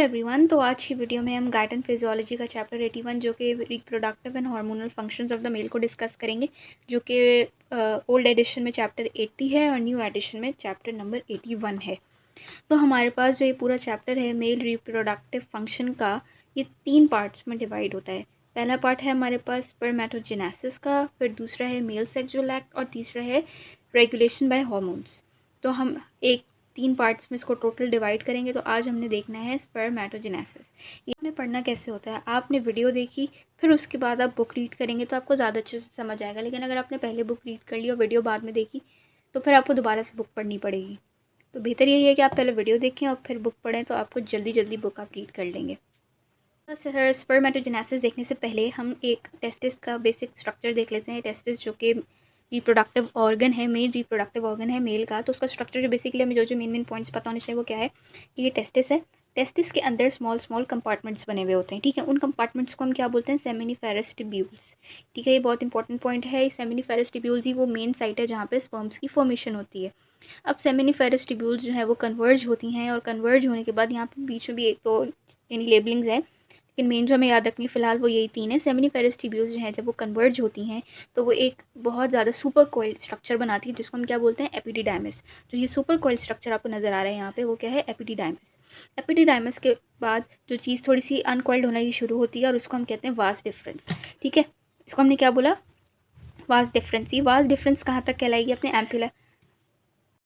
Everyone. तो आज की वीडियो में हम गाइड एंड फिजियोलॉजी का चैप्टर 81 जो कि reproductive and hormonal functions of the male को डिस्कस करेंगे, जो कि ओल्ड एडिशन में चैप्टर 80 है और न्यू एडिशन में चैप्टर नंबर 81 है। तो हमारे पास जो ये पूरा चैप्टर है मेल रिप्रोडक्टिव फंक्शन का, ये 3 पार्ट्स में डिवाइड होता है। पहला पार्ट है हमारे पास स्पर्मेटोजेनेसिस का, फिर दूसरा है मेल सेक्सुअल एक्ट और तीसरा है रेगुलेशन बाय हार्मोन्स। तो हम एक 3 पार्ट्स में इसको टोटल डिवाइड करेंगे। तो आज हमने देखना है स्पर्मेटोजेनेसिस। ये हमें पढ़ना कैसे होता है, आपने वीडियो देखी फिर उसके बाद आप बुक रीड करेंगे तो आपको ज़्यादा अच्छे से समझ आएगा। लेकिन अगर आपने पहले बुक रीड कर ली और वीडियो बाद में देखी तो फिर आपको दोबारा से बुक पढ़नी पड़ेगी। तो बेहतर यही है कि आप पहले वीडियो देखें और फिर बुक पढ़ें, तो आपको जल्दी जल्दी बुक आप रीड कर लेंगे। स्पर्मेटोजेनेसिस देखने से पहले हम एक टेस्टिस का बेसिक स्ट्रक्चर देख लेते हैं। टेस्टिस जो कि रिप्रोडक्टिव ऑर्गन है, मेन रिप्रोडक्टिव ऑर्गन है मेल का। तो उसका स्ट्रक्चर जो बेसिकली हमें जो मेन पॉइंट्स पता होने चाहिए वो क्या है कि ये टेस्टिस है। टेस्टिस के अंदर स्मॉल स्मॉल कंपार्टमेंट्स बने हुए होते हैं, ठीक है। उन कंपार्टमेंट्स को हम क्या बोलते हैं, सेमिनिफेरस टिब्यूल्स, ठीक है। ये बहुत इंपॉर्टेंट पॉइंट है। सेमिनिफेरस टिब्यूल्स ही वो मेन साइट है जहाँ पे स्पर्म्स की फॉर्मेशन होती है। अब सेमिनिफेरस टिब्यूल्स जो है वो कन्वर्ज होती हैं और कन्वर्ज होने के बाद यहाँ पे बीच में भी एक तो यानी लेबलिंग्स है, लेकिन मेन जो हमें याद रखनी फ़िलहाल वो यही 3 है। सेमिनिफेरस टिब्यूल्स जो हैं जब वो कन्वर्ज होती हैं तो वो एक बहुत ज़्यादा सुपर कोइल्ड स्ट्रक्चर बनाती है जिसको हम क्या बोलते हैं, एपिडिडाइमिस। जो ये सुपर कोइल्ड स्ट्रक्चर आपको नज़र आ रहा है यहाँ पे वो क्या है, एपिडिडाइमिस। एपिडिडाइमिस के बाद जो चीज़ थोड़ी सी अनकॉइल्ड होना ही शुरू होती है और उसको हम कहते हैं वास डिफरेंस, ठीक है। इसको हमने क्या बोला, वास डिफरेंस। ये वास डिफरेंस कहाँ तक कहलाएगी, अपने एम्पुला।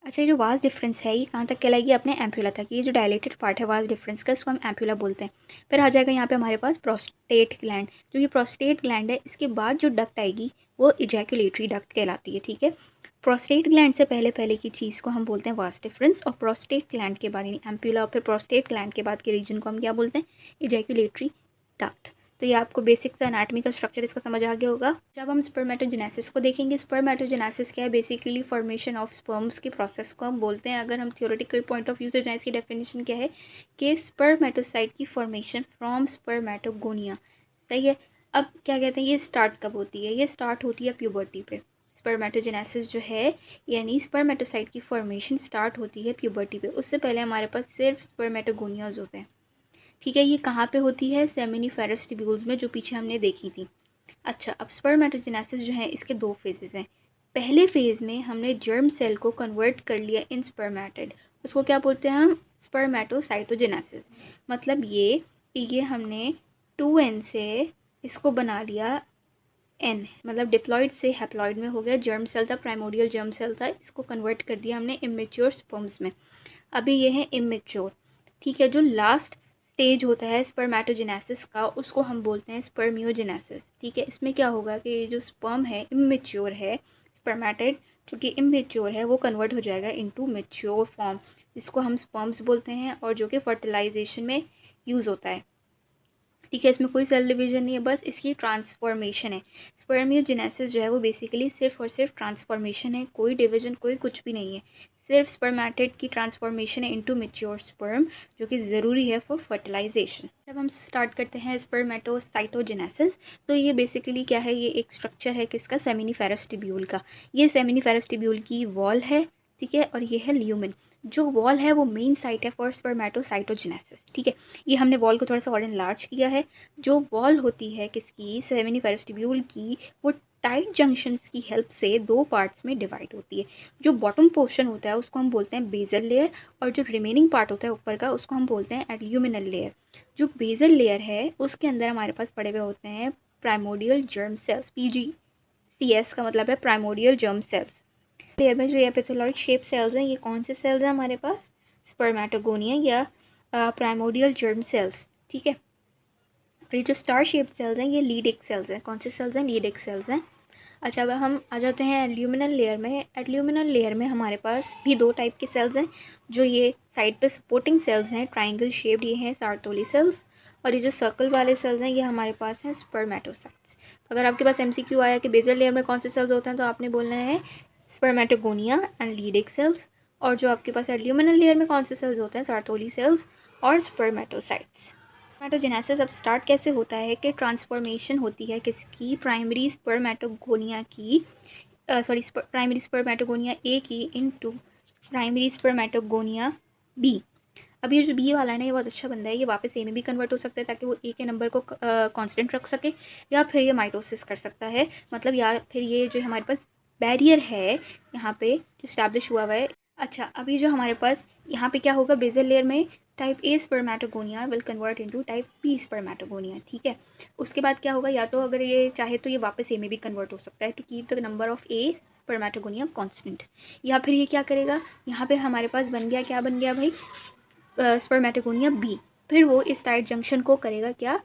अच्छा, ये जो वास डिफरेंस है ये कहाँ तक कहलाएगी, अपने एम्पुला तक। ये जो डायलेटेड पार्ट है वास डिफरेंस का, इसको हम एम्पुला बोलते हैं। फिर आ जाएगा यहाँ पे हमारे पास प्रोस्टेट ग्लैंड। जो ये प्रोस्टेट ग्लैंड है इसके बाद जो डक्ट आएगी वो इजैकुलेटरी डक्ट कहलाती है, ठीक है। प्रोस्टेट ग्लैंड से पहले पहले की चीज़ को हम बोलते हैं वास डिफरेंस, और प्रोस्टेट ग्लैंड के बाद यानी एम्पुला और फिर प्रोस्टेट ग्लैंड के बाद के रीजन को हम क्या बोलते हैं, इजैकुलेटरी डक्ट। तो ये आपको बेसिक सा एनाटॉमी का स्ट्रक्चर इसका समझ आ गया होगा। जब हम स्पर्मेटोजेनेसिस को देखेंगे, स्पर्मेटोजेनेसिस क्या है, बेसिकली फॉर्मेशन ऑफ स्पर्म्स की प्रोसेस को हम बोलते हैं। अगर हम थियोरेटिकल पॉइंट ऑफ व्यू से जाएं, इसकी डेफिनेशन क्या है कि स्पर्मेटोसाइट की फॉर्मेशन फ्रॉम स्पर्मेटोगोनिया, सही है। अब क्या कहते हैं, ये स्टार्ट कब होती है, ये स्टार्ट होती है प्यूबर्टी पे। स्पर्मेटोजेनेसिस जो है यानी स्पर्मेटोसाइट की फॉर्मेशन स्टार्ट होती है प्यूबर्टी पे। उससे पहले हमारे पास सिर्फ स्पर्मेटोगोनियाज होते हैं, ठीक है। ये कहाँ पे होती है, सेमिनिफेरस टिब्यूल्स में, जो पीछे हमने देखी थी। अच्छा, अब स्पर्मेटोजेनेसिस जो है इसके 2 फेजेस हैं। पहले फेज़ में हमने जर्म सेल को कन्वर्ट कर लिया इन स्पर्मेटिड, उसको क्या बोलते हैं हम, स्पर्मेटोसाइटोजेनेसिस। मतलब ये हमने 2n से इसको बना लिया n, मतलब डिप्लॉइड से हैप्लॉइड में हो गया। जर्म सेल था, प्राइमोडियल जर्म सेल था, इसको कन्वर्ट कर दिया हमने इमेच्योर स्पर्म्स में। अभी ये है इमेच्योर, ठीक है। जो लास्ट स्टेज होता है स्पर्मेटोजेनेसिस का उसको हम बोलते हैं स्पर्मियोजेनेसिस, ठीक है। इसमें क्या होगा कि ये जो स्पर्म है इमेच्योर है, स्पर्मेटिड जो कि इमेच्योर है वो कन्वर्ट हो जाएगा इनटू मैच्योर फॉर्म, जिसको हम स्पर्म्स बोलते हैं और जो कि फर्टिलाइजेशन में यूज़ होता है, ठीक है। इसमें कोई सेल डिवीजन नहीं है, बस इसकी ट्रांसफॉर्मेशन है। स्पर्मियोजेनेसिस जो है वो बेसिकली सिर्फ और सिर्फ ट्रांसफॉर्मेशन है, कोई डिवीजन कोई कुछ भी नहीं है। सिर्फ स्पर्मेटिड की ट्रांसफॉर्मेशन है इनटू मैच्योर स्पर्म, जो कि ज़रूरी है फॉर फर्टिलाइजेशन। जब हम स्टार्ट करते हैं स्पर्मेटोसाइटोजेनेसिस, तो ये बेसिकली क्या है, ये एक स्ट्रक्चर है किसका, सेमिनिफेरस टिब्यूल का। ये सेमिनिफेरस टिब्यूल की वॉल है, ठीक है, और ये है ल्यूमेन। जो वॉल है वो मेन साइट है फॉर स्पर्मेटोसाइटोजेनेसिस, ठीक है। ये हमने वॉल को थोड़ा सा और इनलार्ज किया है। जो वॉल होती है किसकी, सेमिनिफेरस टिब्यूल की, वो टाइट जंक्शंस की हेल्प से 2 पार्ट्स में डिवाइड होती है। जो बॉटम पोर्शन होता है उसको हम बोलते हैं बेसल लेयर, और जो रिमेनिंग पार्ट होता है ऊपर का उसको हम बोलते हैं एड्यूमिनल लेयर। जो बेसल लेयर है उसके अंदर हमारे पास पड़े हुए होते हैं प्राइमोडियल जर्म सेल्स, PGCS का मतलब है प्राइमोडियल जर्म सेल्स। लेयर में जो एपिथेलॉइड शेप सेल्स हैं, ये कौन से सेल्स हैं हमारे पास, स्पर्मेटोगोनिया या प्राइमोडियल जर्म सेल्स, ठीक है। और ये जो स्टार शेप सेल्स हैं ये लीडिक सेल्स हैं, कौन से सेल्स हैं, लीडिक सेल्स हैं। अच्छा, अब हम आ जाते हैं एल्यूमिनल लेयर में। एल्यूमिनल लेयर में हमारे पास भी 2 टाइप के सेल्स हैं। जो ये साइड पे सपोर्टिंग सेल्स हैं ट्राइंगल शेप्ड, ये हैं सार्टोली सेल्स, और ये जो सर्कल वाले सेल्स हैं ये हमारे पास हैं स्पर्मेटोसाइट्स। अगर आपके पास MCQ आया कि बेसल लेयर में कौन से सेल्स होते हैं, तो आपने बोलना है स्पर्मेटोगोनिया एंड लीडिक सेल्स। और जो आपके पास एल्यूमिनल लेयर में कौन से सेल्स होते हैं, सार्टोली सेल्स और स्पर्मेटोसाइट्स। स्पर्मेटोजेनेसिस अब स्टार्ट कैसे होता है कि ट्रांसफॉर्मेशन होती है किसकी, प्राइमरी स्पर्मेटोगोनिया की, प्राइमरी स्पर्मेटोगोनिया ए की इनटू प्राइमरी स्पर्मेटोगोनिया बी। अब ये जो बी वाला है ना, ये बहुत अच्छा बंदा है, ये वापस ए में भी कन्वर्ट हो सकता है ताकि वो ए के नंबर को कांस्टेंट रख सके, या फिर ये माइटोसिस कर सकता है, मतलब या फिर ये जो हमारे पास बैरियर है यहाँ पे इस्टेब्लिश हुआ है। अच्छा, अभी जो हमारे पास यहाँ पे क्या होगा, बेसल लेयर में type A spermatogonia will convert into type B spermatogonia, ठीक है। उसके बाद क्या होगा, या तो अगर ये चाहे तो ये वापस ए में भी कन्वर्ट हो सकता है to keep the number of A spermatogonia constant, या फिर ये क्या करेगा, यहाँ पे हमारे पास बन गया, क्या बन गया भाई, स्पर्मेटोगोनिया बी, फिर वो इस टाइट जंक्शन को करेगा क्या,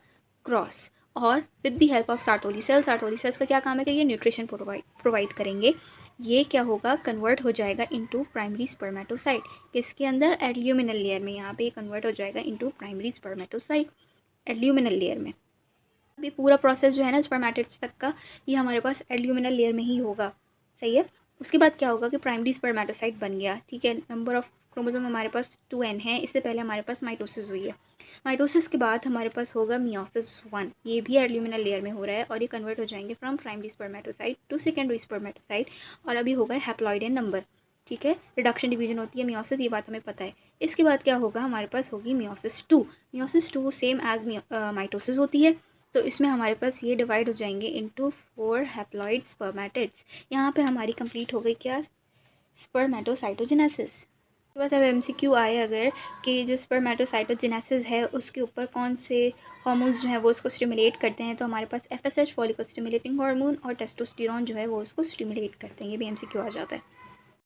क्रॉस, और with the help of Sertoli cells का क्या काम है कि ये न्यूट्रिशन प्रोवाइड करेंगे, ये क्या होगा, कन्वर्ट हो जाएगा इनटू प्राइमरी स्पर्मेटोसाइट, किसके अंदर, एल्यूमिनल लेयर में, यहाँ पे कन्वर्ट हो जाएगा इनटू प्राइमरी स्पर्मेटोसाइट एल्यूमिनल लेयर में। अभी पूरा प्रोसेस जो है ना स्पर्मेटिड्स तक का, ये हमारे पास एल्यूमिनल लेयर में ही होगा, सही है। उसके बाद क्या होगा कि प्राइमरी स्पर्मेटोसाइट बन गया, ठीक है, नंबर ऑफ क्रोमोसोम हमारे पास 2n है, इससे पहले हमारे पास माइटोसिस हुई है, माइटोसिस के बाद हमारे पास होगा मियोसिस 1, ये भी एल्यूमिनल लेयर में हो रहा है, और ये कन्वर्ट हो जाएंगे from primary spermatocyte to secondary spermatocyte, और अभी होगा हैप्लॉइड एन नंबर, ठीक है, रिडक्शन डिवीजन होती है मियोसिस, ये बात हमें पता है। इसके बाद क्या होगा, हमारे पास होगी meiosis two same as mitosis होती है, तो इसमें हमारे पास ये डिवाइड हो जाएंगे इनटू 4 हैप्लॉइड स्पर्मेटिड्स, यहाँ पे हमारी कंप्लीट हो गई क्या, स्पर्मेटोसाइटोजेनेसिस। तो बस अब MCQ आए अगर कि जो स्पर्मेटोसाइटोजेनेसिस है उसके ऊपर कौन से हार्मोन्स जो है वो उसको स्टिमुलेट करते हैं, तो हमारे पास FSH फॉलिकल स्टिमुलेटिंग हार्मोन और टेस्टोस्टेरोन जो है वो उसको स्टिमुलेट करते हैं, ये भी MCQ आ जाता है।